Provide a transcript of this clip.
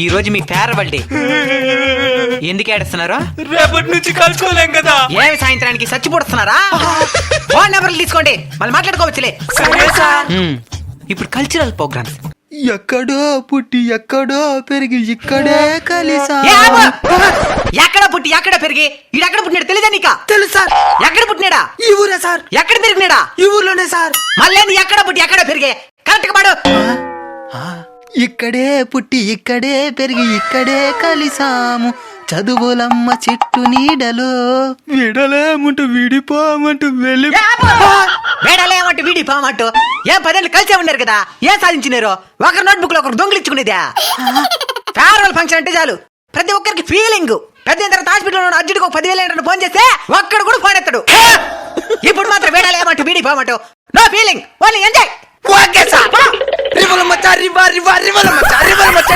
ఈ రోజు మీ farewell day. ఎందుకు ఏడుస్తున్నారు? రేపటి నుంచి కలుసుకోలేం కదా. ఏమి సాయంత్రానికి చచ్చిపోతున్నారా? ఫోన్ నెంబర్లు తీసుకోండి, మళ్ళీ మాట్లాడుకోవచ్చులే. సరే సార్. ఇప్పుడు కల్చరల్ ప్రోగ్రామ్స్. ఎక్కడో పుట్టి ఎక్కడో పెరిగి ఇక్కడే కలిసా. ఎక్కడ పుట్టి ఎక్కడ పెరిగి ఎక్కడ పుట్టినాడు తెలియదా నీకా? తెలుసు సార్. ఎక్కడ పుట్టినాడా? ఈ ఊరే సార్. ఎక్కడ పెరిగినాడా? ఈ ఊర్లోనే సార్. మళ్ళీ ఎక్కడ పుట్టి ఎక్కడ పెరిగే కరెక్ట్ గా పాడు. ఇక్కడే పుట్టి ఇక్కడే పెరిగి ఇక్కడే కలిసాము, చదువులమ్మ చెట్టు నీడలో విడలేమంటూ విడిపోమంటూ వెళ్ళి వేడలేమంటూ వీడి పామంటూ ఏం 10 ఏళ్ళు కలిసే ఉన్నారు కదా, ఏం సాధించినారు? ఒకరి నోట్బుక్ లో ఒకరు దొంగిలించుకునేదా? ఫేర్వెల్ ఫంక్షన్ అంటే చాలు ప్రతి ఒక్కరికి ఫీలింగ్. పెద్ద తర్వాత హాస్పిటల్ అర్జెంట్గా 10,000 ఫోన్ చేస్తే ఒక్కడు కూడా ఫోన్ ఎత్తాడు. ఇప్పుడు మాత్రం వేడలేమంటూ వీడి పామంటూ no feeling, only enjoy. Okay sir. రివల మచ్చా రివా రివా రివల మచ్చా రివల మచ్చా.